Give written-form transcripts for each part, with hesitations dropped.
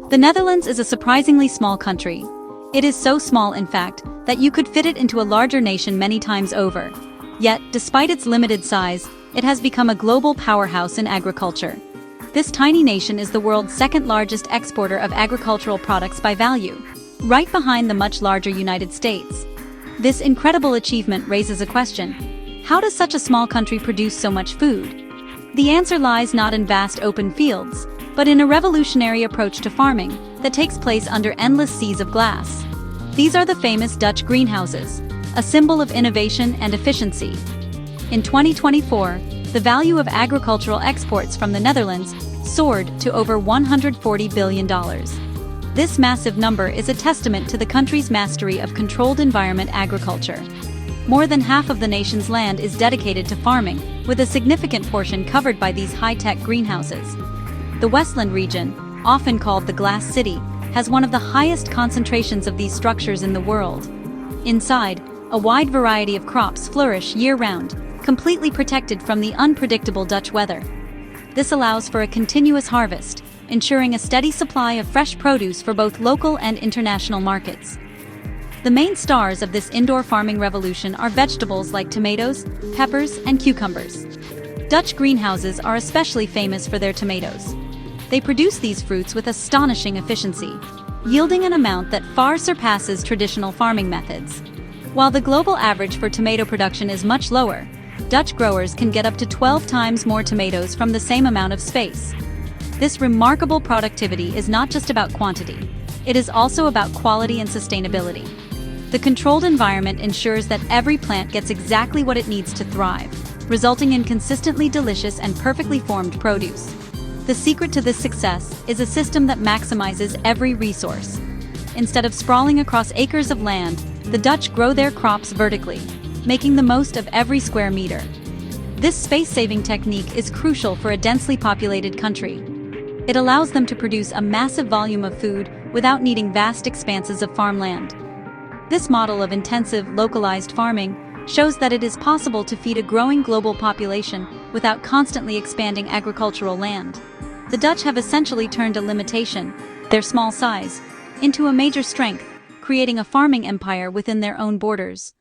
The Netherlands is a surprisingly small country. It is so small, in fact, that you could fit it into a larger nation many times over. Yet, despite its limited size, it has become a global powerhouse in agriculture. This tiny nation is the world's second-largest exporter of agricultural products by value, right behind the much larger United States. This incredible achievement raises a question: how does such a small country produce so much food? The answer lies not in vast open fields, but in a revolutionary approach to farming that takes place under endless seas of glass. These are the famous Dutch greenhouses, a symbol of innovation and efficiency. In 2024, the value of agricultural exports from the Netherlands soared to over $140 billion. This massive number is a testament to the country's mastery of controlled environment agriculture. More than half of the nation's land is dedicated to farming, with a significant portion covered by these high-tech greenhouses. The Westland region, often called the Glass City, has one of the highest concentrations of these structures in the world. Inside, a wide variety of crops flourish year-round, completely protected from the unpredictable Dutch weather. This allows for a continuous harvest, ensuring a steady supply of fresh produce for both local and international markets. The main stars of this indoor farming revolution are vegetables like tomatoes, peppers, and cucumbers. Dutch greenhouses are especially famous for their tomatoes. They produce these fruits with astonishing efficiency, yielding an amount that far surpasses traditional farming methods. While the global average for tomato production is much lower, Dutch growers can get up to 12 times more tomatoes from the same amount of space. This remarkable productivity is not just about quantity, it is also about quality and sustainability. The controlled environment ensures that every plant gets exactly what it needs to thrive, resulting in consistently delicious and perfectly formed produce. The secret to this success is a system that maximizes every resource. Instead of sprawling across acres of land, the Dutch grow their crops vertically, making the most of every square meter. This space-saving technique is crucial for a densely populated country. It allows them to produce a massive volume of food without needing vast expanses of farmland. This model of intensive, localized farming shows that it is possible to feed a growing global population without constantly expanding agricultural land. The Dutch have essentially turned a limitation, their small size, into a major strength, creating a farming empire within their own borders.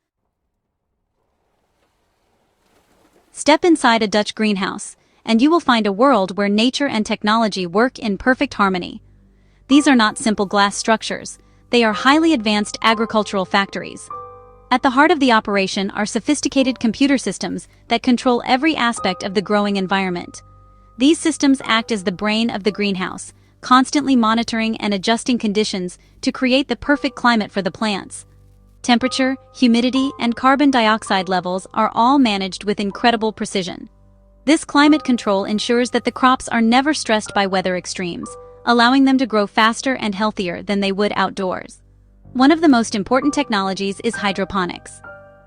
Step inside a Dutch greenhouse, and you will find a world where nature and technology work in perfect harmony. These are not simple glass structures, they are highly advanced agricultural factories. At the heart of the operation are sophisticated computer systems that control every aspect of the growing environment. These systems act as the brain of the greenhouse, constantly monitoring and adjusting conditions to create the perfect climate for the plants. Temperature, humidity, and carbon dioxide levels are all managed with incredible precision. This climate control ensures that the crops are never stressed by weather extremes, allowing them to grow faster and healthier than they would outdoors. One of the most important technologies is hydroponics.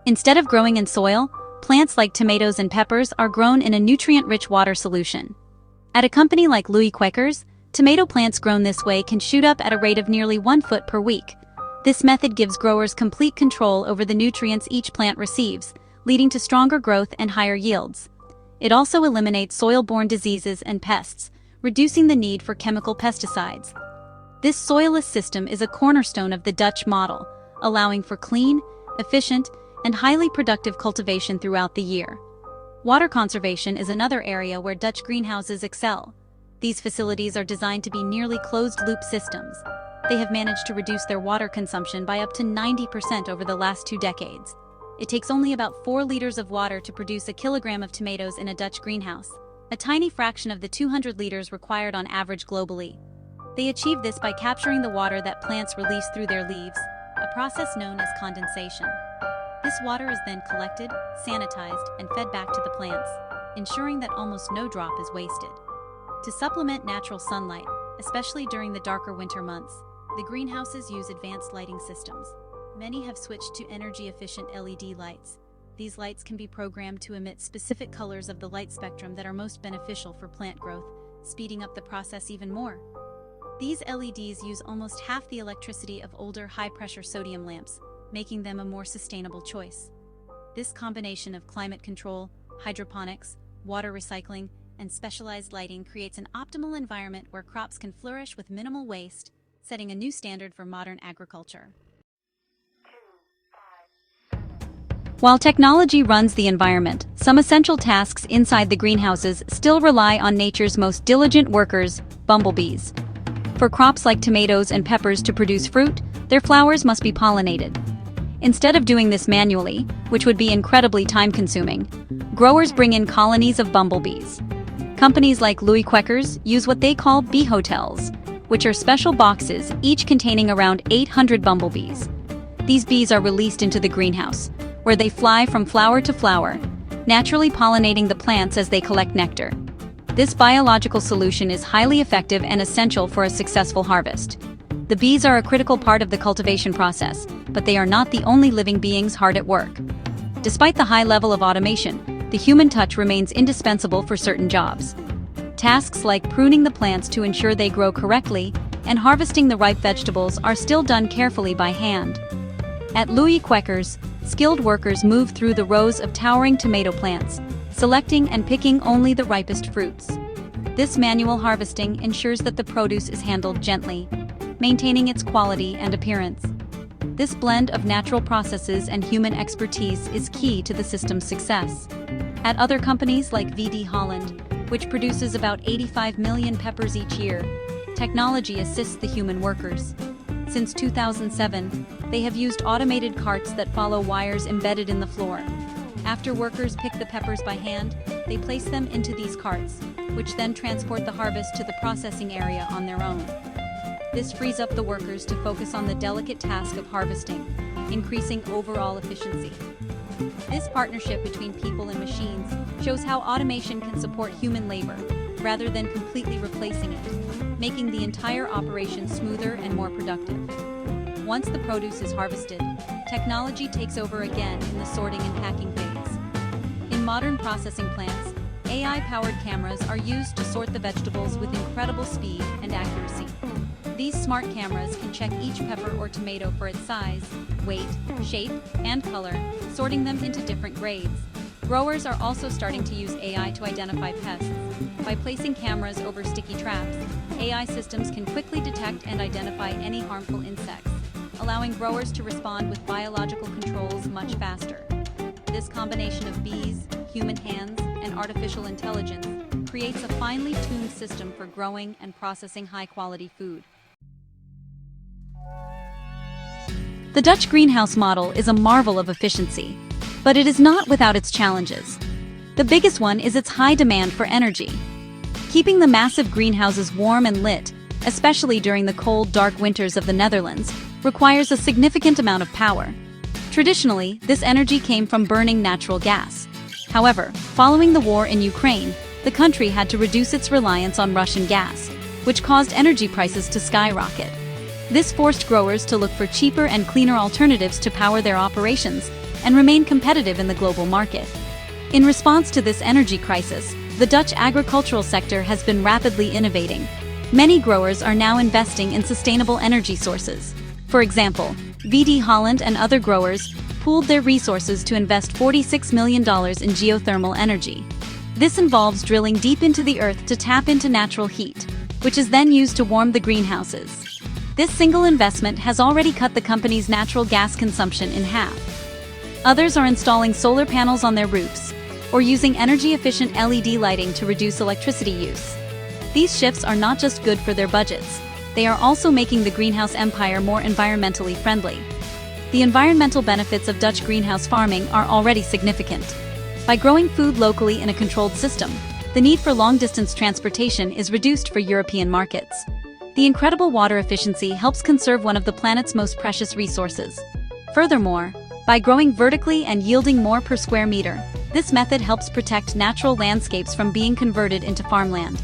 Instead of growing in soil, plants like tomatoes and peppers are grown in a nutrient-rich water solution. At a company like Louis Quakers, tomato plants grown this way can shoot up at a rate of nearly 1 foot per week. This method gives growers complete control over the nutrients each plant receives, leading to stronger growth and higher yields. It also eliminates soil-borne diseases and pests, reducing the need for chemical pesticides. This soilless system is a cornerstone of the Dutch model, allowing for clean, efficient, and highly productive cultivation throughout the year. Water conservation is another area where Dutch greenhouses excel. These facilities are designed to be nearly closed-loop systems. They have managed to reduce their water consumption by up to 90% over the last 2 decades. It takes only about 4 liters of water to produce a kilogram of tomatoes in a Dutch greenhouse, a tiny fraction of the 200 liters required on average globally. They achieve this by capturing the water that plants release through their leaves, a process known as condensation. This water is then collected, sanitized, and fed back to the plants, ensuring that almost no drop is wasted. To supplement natural sunlight, especially during the darker winter months, the greenhouses use advanced lighting systems. Many have switched to energy-efficient LED lights. These lights can be programmed to emit specific colors of the light spectrum that are most beneficial for plant growth, speeding up the process even more. These LEDs use almost half the electricity of older high-pressure sodium lamps, making them a more sustainable choice. This combination of climate control, hydroponics, water recycling, and specialized lighting creates an optimal environment where crops can flourish with minimal waste, setting a new standard for modern agriculture. While technology runs the environment, some essential tasks inside the greenhouses still rely on nature's most diligent workers, bumblebees. For crops like tomatoes and peppers to produce fruit, their flowers must be pollinated. Instead of doing this manually, which would be incredibly time-consuming, growers bring in colonies of bumblebees. Companies like Louis Quekers use what they call bee hotels, which are special boxes each containing around 800 bumblebees. These bees are released into the greenhouse, where they fly from flower to flower, naturally pollinating the plants as they collect nectar. This biological solution is highly effective and essential for a successful harvest. The bees are a critical part of the cultivation process, but they are not the only living beings hard at work. Despite the high level of automation, the human touch remains indispensable for certain jobs. Tasks like pruning the plants to ensure they grow correctly and harvesting the ripe vegetables are still done carefully by hand. At Louis Quekers, skilled workers move through the rows of towering tomato plants, selecting and picking only the ripest fruits. This manual harvesting ensures that the produce is handled gently, maintaining its quality and appearance. This blend of natural processes and human expertise is key to the system's success. At other companies like VD Holland, which produces about 85 million peppers each year, technology assists the human workers. Since 2007, they have used automated carts that follow wires embedded in the floor. After workers pick the peppers by hand, they place them into these carts, which then transport the harvest to the processing area on their own. This frees up the workers to focus on the delicate task of harvesting, increasing overall efficiency. This partnership between people and machines shows how automation can support human labor, rather than completely replacing it, making the entire operation smoother and more productive. Once the produce is harvested, technology takes over again in the sorting and packing phase. In modern processing plants, AI-powered cameras are used to sort the vegetables with incredible speed and accuracy. These smart cameras can check each pepper or tomato for its size, weight, shape, and color, sorting them into different grades. Growers are also starting to use AI to identify pests. By placing cameras over sticky traps, AI systems can quickly detect and identify any harmful insects, allowing growers to respond with biological controls much faster. This combination of bees, human hands, and artificial intelligence creates a finely tuned system for growing and processing high-quality food. The Dutch greenhouse model is a marvel of efficiency, but it is not without its challenges. The biggest one is its high demand for energy. Keeping the massive greenhouses warm and lit, especially during the cold, dark winters of the Netherlands, requires a significant amount of power. Traditionally, this energy came from burning natural gas. However, following the war in Ukraine, the country had to reduce its reliance on Russian gas, which caused energy prices to skyrocket. This forced growers to look for cheaper and cleaner alternatives to power their operations and remain competitive in the global market. In response to this energy crisis, the Dutch agricultural sector has been rapidly innovating. Many growers are now investing in sustainable energy sources. For example, VD Holland and other growers pooled their resources to invest $46 million in geothermal energy. This involves drilling deep into the earth to tap into natural heat, which is then used to warm the greenhouses. This single investment has already cut the company's natural gas consumption in half. Others are installing solar panels on their roofs, or using energy-efficient LED lighting to reduce electricity use. These shifts are not just good for their budgets, they are also making the greenhouse empire more environmentally friendly. The environmental benefits of Dutch greenhouse farming are already significant. By growing food locally in a controlled system, the need for long-distance transportation is reduced for European markets. The incredible water efficiency helps conserve one of the planet's most precious resources. Furthermore, by growing vertically and yielding more per square meter, this method helps protect natural landscapes from being converted into farmland.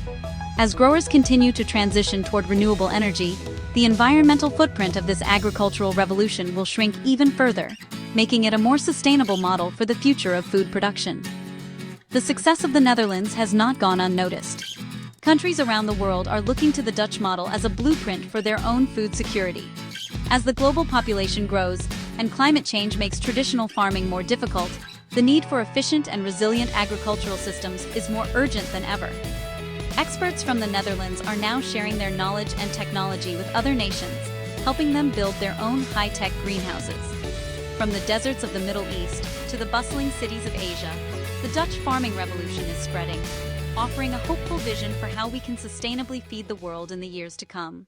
As growers continue to transition toward renewable energy, the environmental footprint of this agricultural revolution will shrink even further, making it a more sustainable model for the future of food production. The success of the Netherlands has not gone unnoticed. Countries around the world are looking to the Dutch model as a blueprint for their own food security. As the global population grows and climate change makes traditional farming more difficult, the need for efficient and resilient agricultural systems is more urgent than ever. Experts from the Netherlands are now sharing their knowledge and technology with other nations, helping them build their own high-tech greenhouses. From the deserts of the Middle East to the bustling cities of Asia, the Dutch farming revolution is spreading, offering a hopeful vision for how we can sustainably feed the world in the years to come.